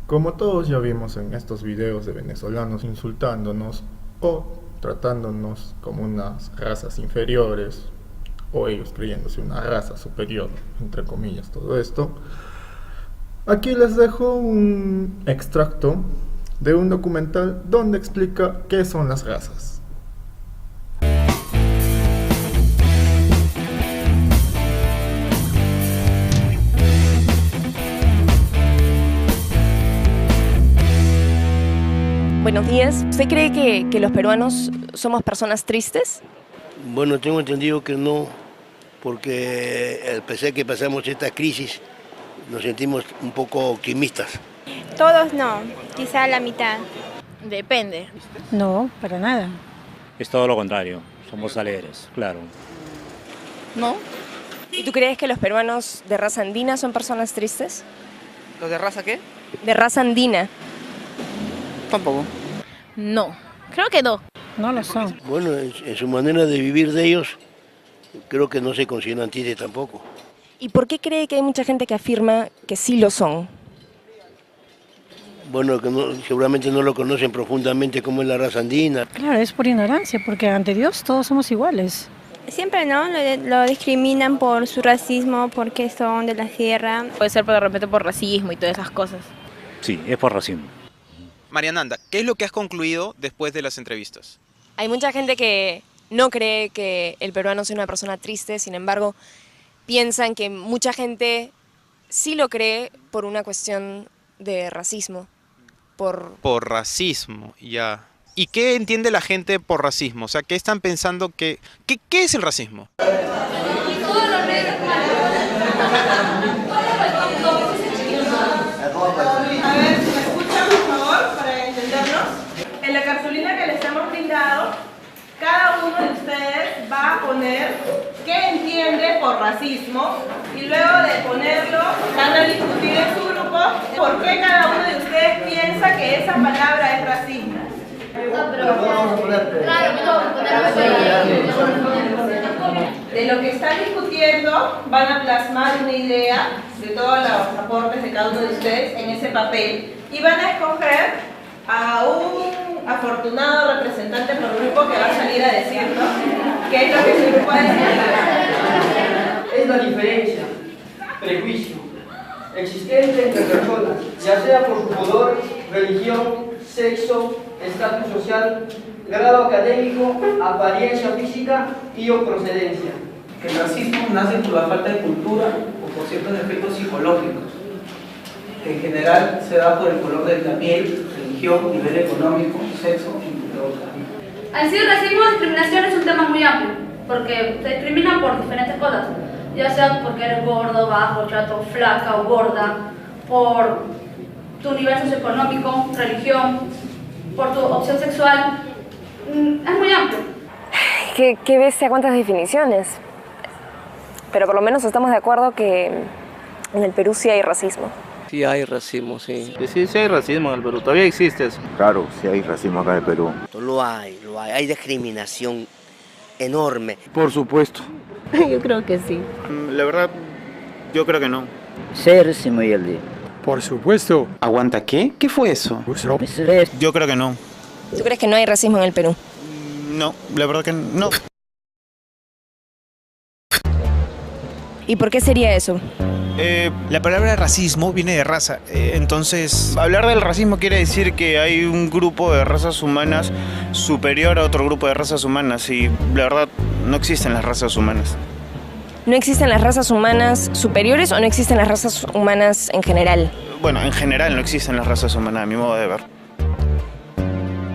Como todos ya vimos en estos videos de venezolanos insultándonos o tratándonos como unas razas inferiores o ellos creyéndose una raza superior, entre comillas, todo esto, aquí les dejo un extracto de un documental donde explica qué son las razas. Buenos días. ¿Usted cree que los peruanos somos personas tristes? Bueno, tengo entendido que no, porque a pesar que pasamos esta crisis, nos sentimos un poco optimistas. Todos no, quizá la mitad. Depende. No, para nada. Es todo lo contrario, somos alegres, claro. ¿No? ¿Y tú crees que los peruanos de raza andina son personas tristes? ¿Los de raza qué? De raza andina. Tampoco. No, creo que no. No lo son. Bueno, en su manera de vivir de ellos, creo que no se consideran tristes tampoco. ¿Y por qué cree que hay mucha gente que afirma que sí lo son? Bueno, que seguramente no lo conocen profundamente como es la raza andina. Claro, es por ignorancia, porque ante Dios todos somos iguales. Siempre no, lo discriminan por su racismo, porque son de la sierra. Puede ser de repente por racismo y todas esas cosas. Sí, es por racismo. Mariananda, ¿qué es lo que has concluido después de las entrevistas? Hay mucha gente que no cree que el peruano sea una persona triste, sin embargo, piensan que mucha gente sí lo cree por una cuestión de racismo. Por racismo, ya. ¿Y qué entiende la gente por racismo? O sea, ¿qué están pensando que... ¿Qué es el racismo? En la cartulina que les hemos brindado, cada uno de ustedes va a poner qué entiende por racismo y luego de ponerlo van a discutir en su grupo por qué cada uno de ustedes piensa que esa palabra es racista. De lo que están discutiendo van a plasmar una idea de todos los aportes de cada uno de ustedes en ese papel y van a escoger a un afortunado representante por grupo que va a salir a decirnos qué es lo que su grupo ha decidido. Es la diferencia, prejuicio, existente entre personas, ya sea por su color, religión, sexo, estatus social, grado académico, apariencia física y o procedencia. El racismo nace por la falta de cultura o por ciertos efectos psicológicos, que en general se da por el color de la piel, religión, nivel económico, sexo, entre otras. Al ser racismo, discriminación es un tema muy amplio, porque te discriminan por diferentes cosas, ya sea porque eres gordo, bajo, chato, flaca o gorda, por tu nivel socioeconómico, religión, por tu opción sexual. Es muy amplio. ¿Qué bestia cuántas definiciones? Pero por lo menos estamos de acuerdo que en el Perú sí hay racismo. Sí hay racismo, sí. Sí hay racismo en el Perú, todavía existe eso. Claro, sí hay racismo acá en el Perú. Lo hay discriminación enorme. Por supuesto. Yo creo que sí. La verdad, yo creo que no. Sí hay racismo y el día. Por supuesto. ¿Aguanta qué? ¿Qué fue eso? Yo creo que no. ¿Tú crees que no hay racismo en el Perú? No, la verdad que no. ¿Y por qué sería eso? La palabra racismo viene de raza, entonces hablar del racismo quiere decir que hay un grupo de razas humanas superior a otro grupo de razas humanas y la verdad no existen las razas humanas. ¿No existen las razas humanas superiores o no existen las razas humanas en general? Bueno, en general no existen las razas humanas, a mi modo de ver.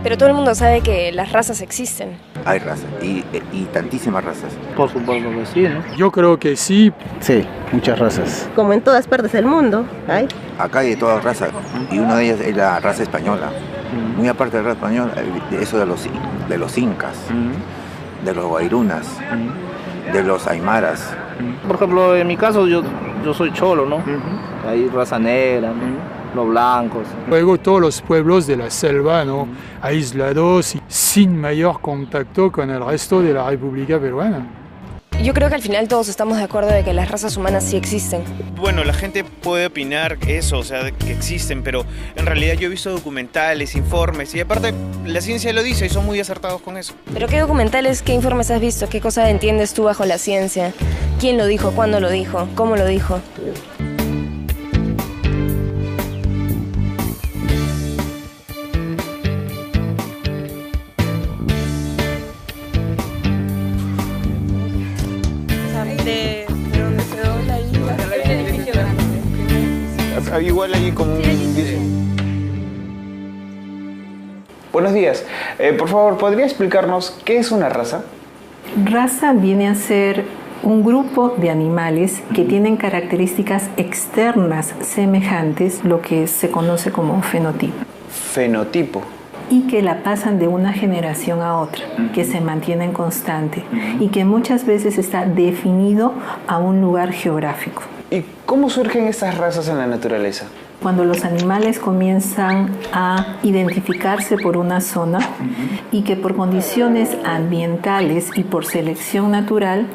Pero todo el mundo sabe que las razas existen. Hay razas y tantísimas razas. Por supuesto que sí, ¿no? Yo creo que sí. Sí, muchas razas. Como en todas partes del mundo, hay. Acá hay de todas razas y una de ellas es la raza española. Muy aparte de la raza española, eso de los incas, de los guairunas, de los aymaras. Por ejemplo, en mi caso yo soy cholo, ¿no? Hay raza negra, ¿no? Los blancos. Luego todos los pueblos de la selva, ¿no? Aislados y sin mayor contacto con el resto de la República Peruana. Yo creo que al final todos estamos de acuerdo de que las razas humanas sí existen. Bueno, la gente puede opinar eso, o sea, que existen, pero en realidad yo he visto documentales, informes, y aparte la ciencia lo dice y son muy acertados con eso. ¿Pero qué documentales, qué informes has visto? ¿Qué cosa entiendes tú bajo la ciencia? ¿Quién lo dijo? ¿Cuándo lo dijo? ¿Cómo lo dijo? Igual ahí como un video. Buenos días. Por favor, ¿podría explicarnos qué es una raza? Raza viene a ser un grupo de animales que tienen características externas semejantes, lo que se conoce como fenotipo. Fenotipo. Y que la pasan de una generación a otra, que se mantienen constante y que muchas veces está definido a un lugar geográfico. ¿Y cómo surgen estas razas en la naturaleza? Cuando los animales comienzan a identificarse por una zona y que por condiciones ambientales y por selección natural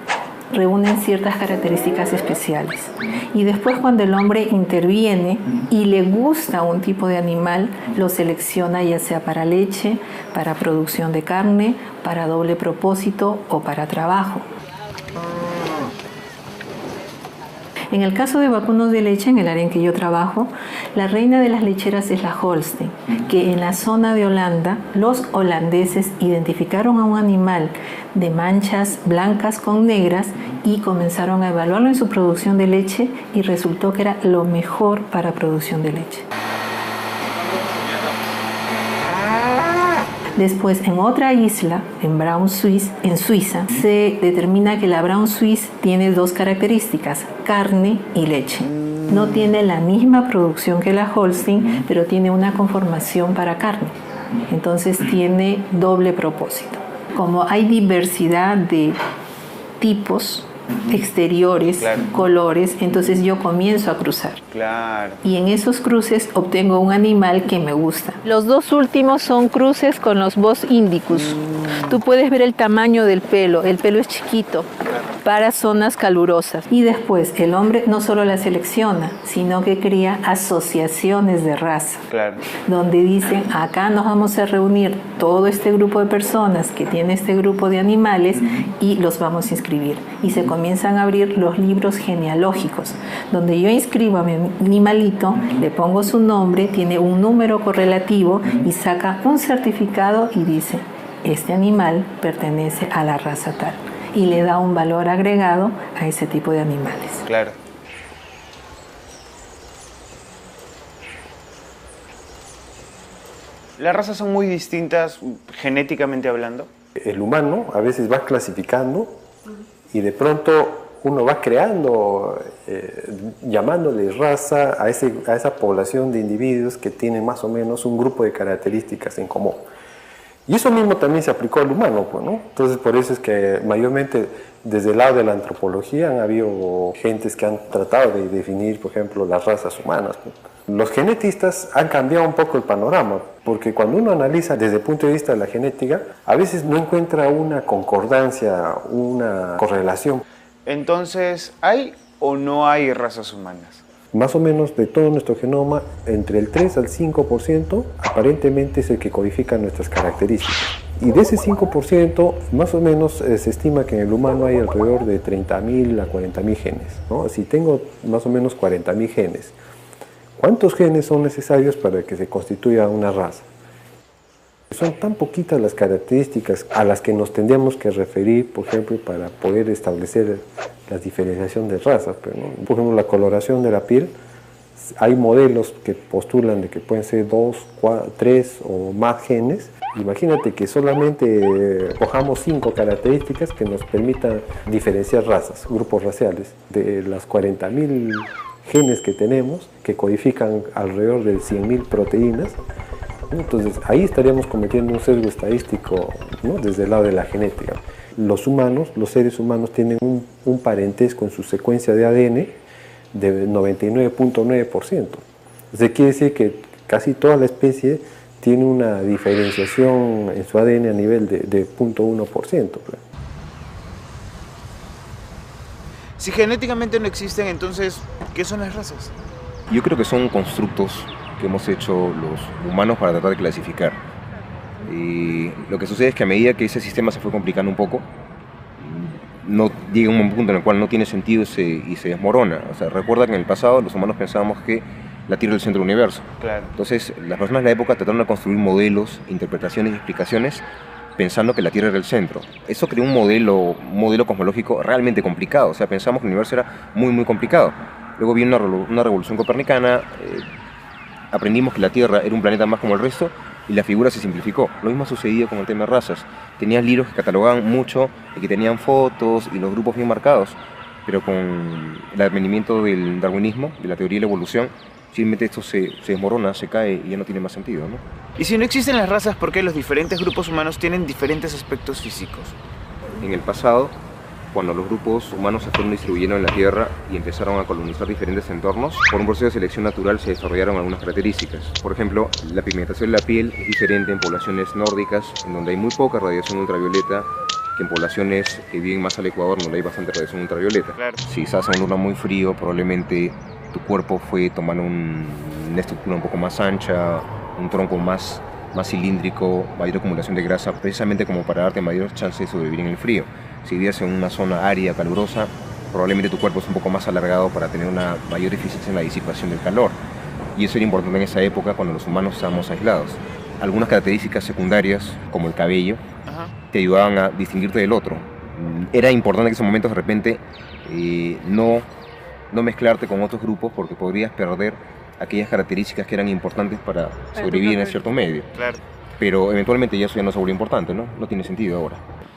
reúnen ciertas características especiales. Y después cuando el hombre interviene y le gusta un tipo de animal, lo selecciona ya sea para leche, para producción de carne, para doble propósito o para trabajo. En el caso de vacunos de leche, en el área en que yo trabajo, la reina de las lecheras es la Holstein, que en la zona de Holanda, los holandeses identificaron a un animal de manchas blancas con negras y comenzaron a evaluarlo en su producción de leche y resultó que era lo mejor para producción de leche. Después, en otra isla, en Brown Swiss, en Suiza, se determina que la Brown Swiss tiene dos características, carne y leche. No tiene la misma producción que la Holstein, pero tiene una conformación para carne. Entonces tiene doble propósito. Como hay diversidad de tipos exteriores, claro, colores, entonces yo comienzo a cruzar. Claro. Y en esos cruces obtengo un animal que me gusta. Los dos últimos son cruces con los Bos indicus. Tú puedes ver el tamaño del pelo. El pelo es chiquito para zonas calurosas. Y después el hombre no solo la selecciona, sino que crea asociaciones de raza. Claro. Donde dicen, acá nos vamos a reunir todo este grupo de personas que tiene este grupo de animales y los vamos a inscribir. Y se comienzan a abrir los libros genealógicos, donde yo inscribo a mi animalito, le pongo su nombre, tiene un número correlativo y saca un certificado y dice, este animal pertenece a la raza tal. Y le da un valor agregado a ese tipo de animales. Claro. ¿Las razas son muy distintas genéticamente hablando? El humano a veces va clasificando y de pronto uno va creando, llamándole raza a esa población de individuos que tienen más o menos un grupo de características en común. Y eso mismo también se aplicó al humano, pues, ¿no? Entonces por eso es que mayormente desde el lado de la antropología han habido gentes que han tratado de definir, por ejemplo, las razas humanas, pues. Los genetistas han cambiado un poco el panorama, porque cuando uno analiza desde el punto de vista de la genética, a veces no encuentra una concordancia, una correlación. Entonces, ¿hay o no hay razas humanas? Más o menos de todo nuestro genoma, entre el 3 al 5% aparentemente es el que codifica nuestras características. Y de ese 5%, más o menos se estima que en el humano hay alrededor de 30.000 a 40.000 genes, ¿no? Si tengo más o menos 40.000 genes, ¿cuántos genes son necesarios para que se constituya una raza? Son tan poquitas las características a las que nos tendríamos que referir, por ejemplo, para poder establecer la diferenciación de razas. Pero, ¿no? Por ejemplo, la coloración de la piel, hay modelos que postulan de que pueden ser 2, 4, 3 o más genes. Imagínate que solamente cojamos 5 características que nos permitan diferenciar razas, grupos raciales, de las 40.000 genes que tenemos, que codifican alrededor de 100.000 proteínas. Entonces ahí estaríamos cometiendo un sesgo estadístico, ¿no? Desde el lado de la genética. Los humanos, los seres humanos tienen un parentesco en su secuencia de ADN de 99.9%. Eso quiere decir que casi toda la especie tiene una diferenciación en su ADN a nivel de 0.1%. Si genéticamente no existen, entonces, ¿qué son las razas? Yo creo que son constructos que hemos hecho los humanos para tratar de clasificar. Y lo que sucede es que a medida que ese sistema se fue complicando un poco, no llega un punto en el cual no tiene sentido y se desmorona. O sea, recuerda que en el pasado los humanos pensábamos que la Tierra era el centro del universo. Claro. Entonces, las personas de la época trataron de construir modelos, interpretaciones y explicaciones pensando que la Tierra era el centro. Eso creó un modelo cosmológico realmente complicado. O sea, pensamos que el universo era muy, muy complicado. Luego vino una revolución copernicana, aprendimos que la Tierra era un planeta más como el resto y la figura se simplificó. Lo mismo ha sucedido con el tema de razas. Tenías libros que catalogaban mucho y que tenían fotos y los grupos bien marcados, pero con el advenimiento del darwinismo, de la teoría de la evolución, simplemente esto se desmorona, se cae y ya no tiene más sentido, ¿no? Y si no existen las razas, ¿por qué los diferentes grupos humanos tienen diferentes aspectos físicos? En el pasado, cuando los grupos humanos se fueron distribuyendo en la Tierra y empezaron a colonizar diferentes entornos, por un proceso de selección natural se desarrollaron algunas características. Por ejemplo, la pigmentación de la piel es diferente en poblaciones nórdicas, en donde hay muy poca radiación ultravioleta, que en poblaciones que viven más al Ecuador, donde hay bastante radiación ultravioleta. Claro. Si estás en un lugar muy frío, probablemente tu cuerpo fue tomando una estructura un poco más ancha, un tronco más cilíndrico, mayor acumulación de grasa, precisamente como para darte mayor chance de sobrevivir en el frío. Si vives en una zona árida, calurosa, probablemente tu cuerpo es un poco más alargado para tener una mayor eficiencia en la disipación del calor. Y eso era importante en esa época cuando los humanos estábamos aislados. Algunas características secundarias, como el cabello, te ayudaban a distinguirte del otro. Era importante en esos momentos de repente no mezclarte con otros grupos porque podrías perder aquellas características que eran importantes para sobrevivir en cierto medio. Claro. Pero eventualmente ya eso ya no se volvió importante, ¿no? No tiene sentido ahora.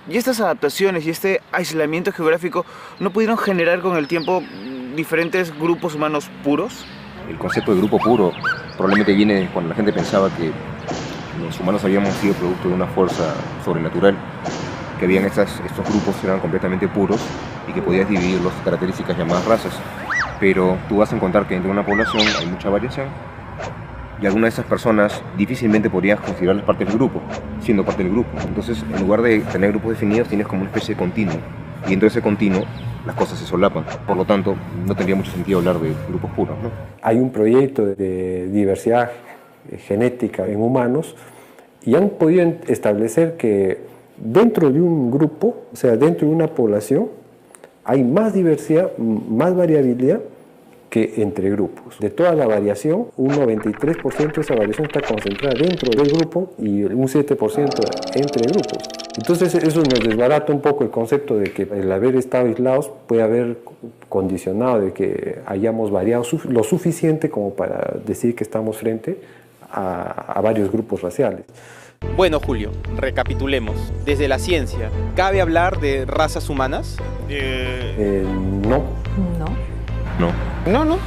Y estas adaptaciones y este aislamiento geográfico no pudieron generar con el tiempo diferentes grupos humanos puros. El concepto de grupo puro probablemente viene cuando la gente pensaba que los humanos habíamos sido producto de una fuerza sobrenatural, que habían estos grupos que eran completamente puros y que podías dividir las características llamadas razas. Pero tú vas a encontrar que dentro de una población hay mucha variación y algunas de esas personas difícilmente podrías considerarlas parte del grupo, siendo parte del grupo. Entonces, en lugar de tener grupos definidos, tienes como una especie de continuo. Y dentro de ese continuo, las cosas se solapan. Por lo tanto, no tendría mucho sentido hablar de grupos puros, ¿no? Hay un proyecto de diversidad genética en humanos y han podido establecer que dentro de un grupo, o sea, dentro de una población, hay más diversidad, más variabilidad que entre grupos. De toda la variación, un 93% de esa variación está concentrada dentro del grupo y un 7% entre grupos. Entonces eso nos desbarata un poco el concepto de que el haber estado aislados puede haber condicionado de que hayamos variado lo suficiente como para decir que estamos frente a varios grupos raciales. Bueno, Julio, recapitulemos. Desde la ciencia, ¿cabe hablar de razas humanas? No. No.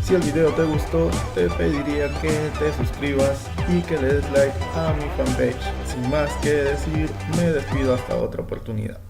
Si el video te gustó, te pediría que te suscribas y que le des like a mi fanpage. Sin más que decir, me despido hasta otra oportunidad.